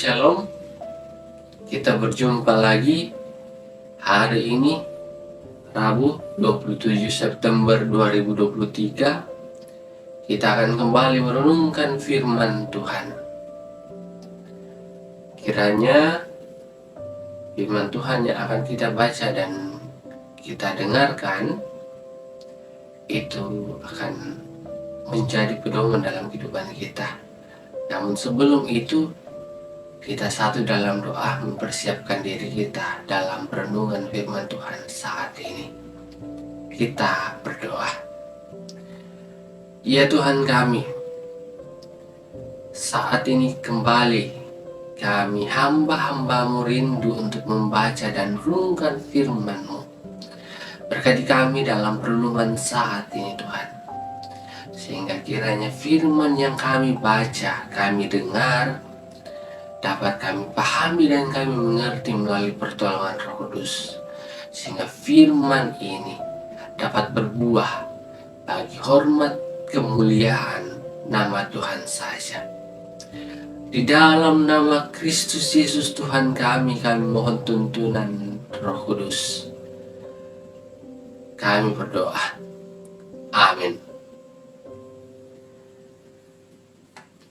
Shalom, kita berjumpa lagi hari ini Rabu 27 September 2023. Kita akan kembali merenungkan firman Tuhan. Kiranya firman Tuhan yang akan kita baca dan kita dengarkan itu akan menjadi pedoman dalam kehidupan kita. Namun sebelum itu, kita satu dalam doa mempersiapkan diri kita dalam perenungan firman Tuhan saat ini. Kita berdoa. Ya Tuhan kami, saat ini kembali kami hamba-hambamu rindu untuk membaca dan renungkan firman-Mu. Berkati kami dalam perenungan saat ini Tuhan, sehingga kiranya firman yang kami baca, kami dengar, dapat kami pahami dan kami mengerti melalui pertolongan Roh Kudus, sehingga firman ini dapat berbuah bagi hormat kemuliaan nama Tuhan saja. Di dalam nama Kristus Yesus Tuhan kami mohon tuntunan Roh Kudus. Kami berdoa. Amin.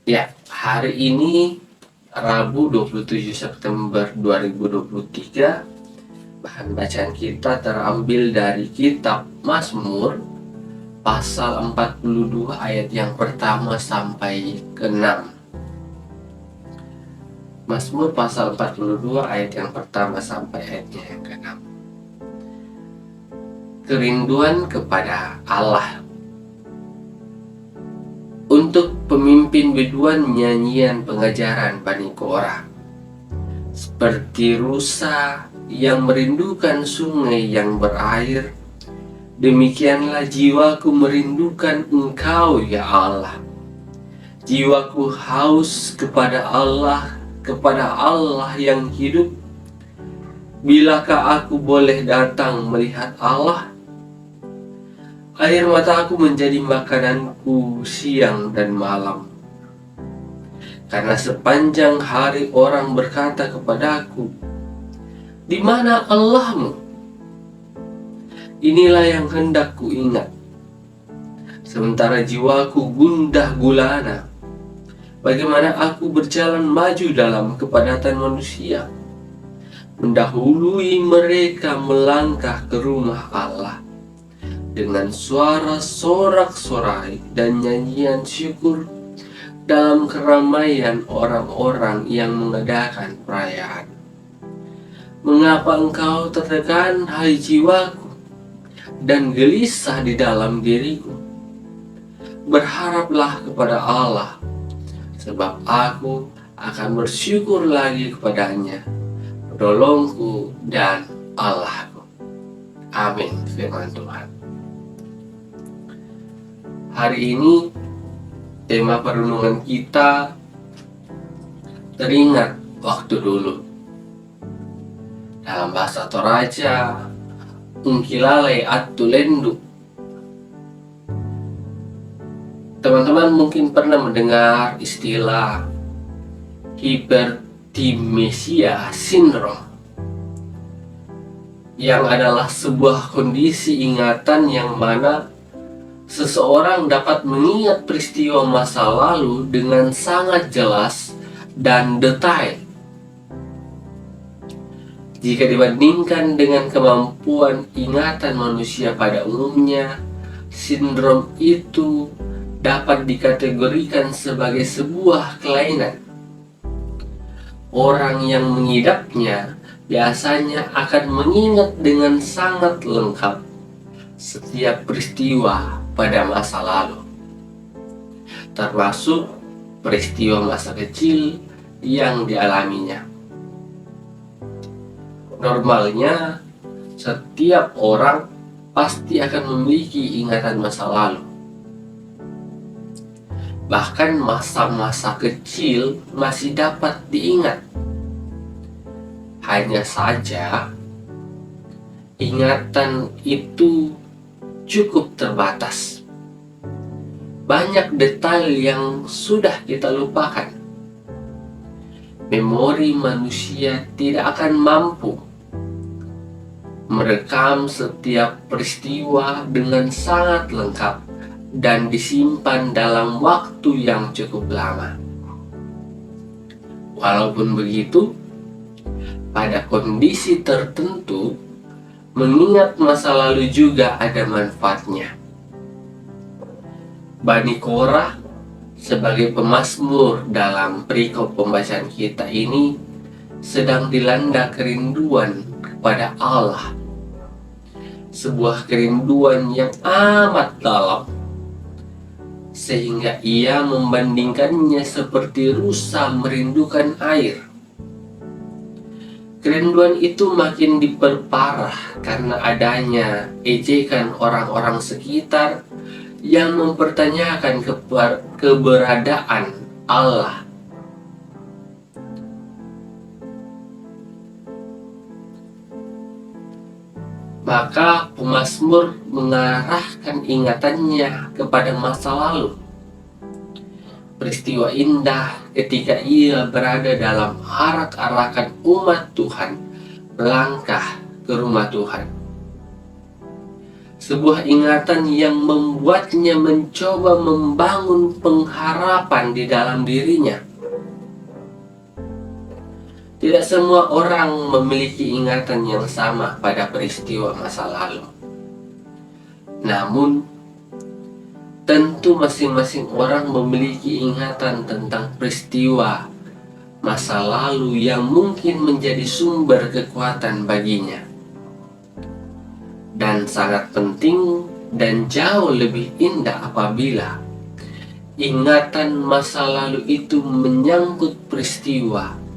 Ya, hari ini Rabu 27 September 2023, bahan bacaan kita terambil dari kitab Mazmur pasal 42 ayat yang pertama sampai ke-6. Mazmur pasal 42 ayat yang pertama sampai ayatnya yang ke-6. Kerinduan kepada Allah. Untuk pemimpin biduan nyanyian pengajaran Bani Korah. Seperti rusa yang merindukan sungai yang berair, demikianlah jiwaku merindukan Engkau ya Allah. Jiwaku haus kepada Allah yang hidup. Bilakah aku boleh datang melihat Allah? Air mataku menjadi makananku siang dan malam. Karena sepanjang hari orang berkata kepadaku, "Di mana Allahmu?" Inilah yang hendak ku ingat. Sementara jiwaku gundah gulana, bagaimana aku berjalan maju dalam kepadatan manusia, mendahului mereka melangkah ke rumah Allah dengan suara sorak-sorai dan nyanyian syukur dalam keramaian orang-orang yang mengadakan perayaan. Mengapa engkau tertekan, hai jiwaku, dan gelisah di dalam diriku? Berharaplah kepada Allah, sebab aku akan bersyukur lagi kepadanya, penolongku dan Allahku. Amin. Firman Tuhan. Hari ini tema perenungan kita teringat waktu dulu. Dalam bahasa Toraja, ungkilale atulendu. Teman-teman mungkin pernah mendengar istilah hypertimesia syndrome, yang adalah sebuah kondisi ingatan yang mana seseorang dapat mengingat peristiwa masa lalu dengan sangat jelas dan detail. Jika dibandingkan dengan kemampuan ingatan manusia pada umumnya, sindrom itu dapat dikategorikan sebagai sebuah kelainan. Orang yang mengidapnya biasanya akan mengingat dengan sangat lengkap setiap peristiwa pada masa lalu, termasuk peristiwa masa kecil yang dialaminya. Normalnya, setiap orang pasti akan memiliki ingatan masa lalu. Bahkan masa-masa kecil masih dapat diingat. Hanya saja, ingatan itu cukup terbatas. Banyak detail yang sudah kita lupakan. memori manusia tidak akan mampu merekam setiap peristiwa dengan sangat lengkap dan disimpan dalam waktu yang cukup lama. Walaupun begitu, pada kondisi tertentu, mengingat masa lalu juga ada manfaatnya. Bani Korah sebagai pemazmur dalam perikop pembacaan kita ini sedang dilanda kerinduan kepada Allah. Sebuah kerinduan yang amat dalam, sehingga ia membandingkannya seperti rusa merindukan air. Kerinduan itu makin diperparah karena adanya ejekan orang-orang sekitar yang mempertanyakan keberadaan Allah. Maka pemazmur mengarahkan ingatannya kepada masa lalu. Peristiwa indah ketika ia berada dalam arak-arakan umat Tuhan melangkah ke rumah Tuhan. Sebuah ingatan yang membuatnya mencoba membangun pengharapan di dalam dirinya. Tidak semua orang memiliki ingatan yang sama pada peristiwa masa lalu. Namun, tentu masing-masing orang memiliki ingatan tentang peristiwa masa lalu yang mungkin menjadi sumber kekuatan baginya. Dan sangat penting dan jauh lebih indah apabila ingatan masa lalu itu menyangkut peristiwa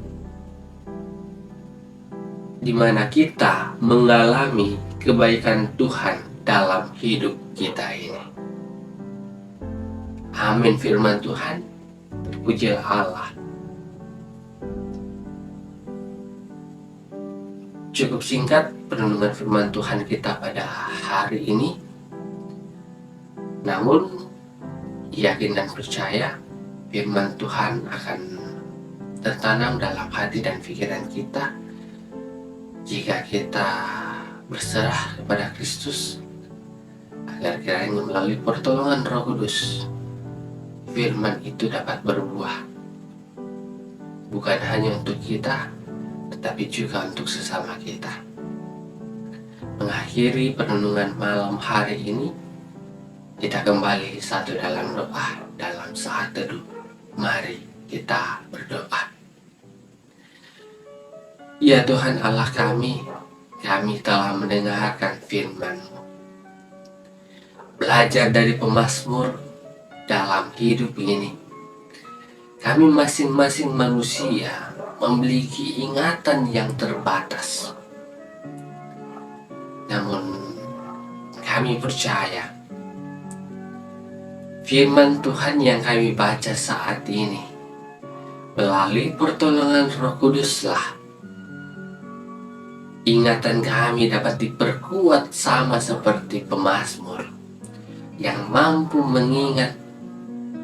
di mana kita mengalami kebaikan Tuhan dalam hidup kita ini. Amin firman Tuhan. Terpujilah Allah. Cukup singkat perenungan firman Tuhan kita pada hari ini. Namun, yakin dan percaya firman Tuhan akan tertanam dalam hati dan pikiran kita jika kita berserah kepada Kristus, agar kiranya melalui pertolongan Roh Kudus, firman itu dapat berbuah, bukan hanya untuk kita, tetapi juga untuk sesama kita. Mengakhiri perenungan malam hari ini, kita kembali satu dalam doa, dalam saat teduh. Mari kita berdoa. Ya Tuhan Allah kami telah mendengarkan firman-Mu. Belajar dari pemazmur dalam hidup ini. Kami masing-masing manusia memiliki ingatan yang terbatas. Namun kami percaya firman Tuhan yang kami baca saat ini melalui pertolongan Roh Kuduslah ingatan kami dapat diperkuat sama seperti pemazmur yang mampu mengingat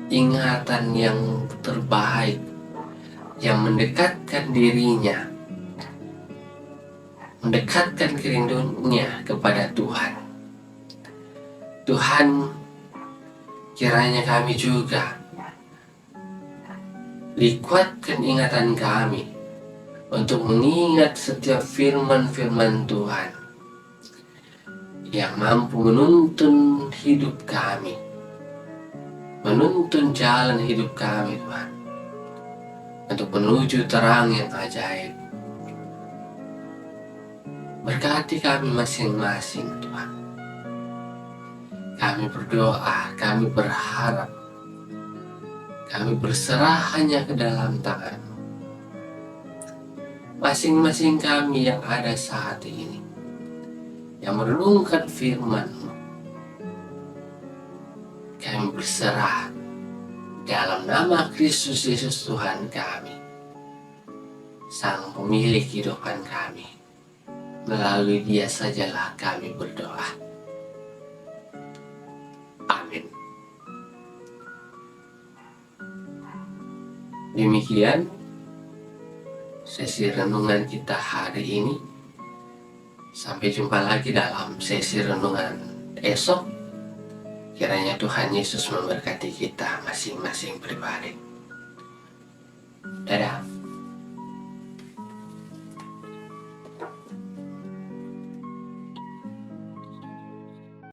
ingatan yang terbaik, yang mendekatkan dirinya, mendekatkan kerinduannya kepada Tuhan. Tuhan, kiranya kami juga dikuatkan ingatan kami untuk mengingat setiap firman-firman Tuhan yang mampu menuntun hidup kami, menuntun jalan hidup kami Tuhan, untuk menuju terang yang ajaib. Berkati kami masing-masing Tuhan. Kami berdoa, kami berharap, kami berserah hanya ke dalam tangan masing-masing kami yang ada saat ini, yang merenungkan firman-Mu. Kami berserah dalam nama Kristus Yesus Tuhan kami, Sang Pemilik kehidupan kami. Melalui Dia sajalah kami berdoa. Amin. Demikian sesi renungan kita hari ini. Sampai jumpa lagi dalam sesi renungan esok. Kiranya Tuhan Yesus memberkati kita masing-masing pribadi. Dadah.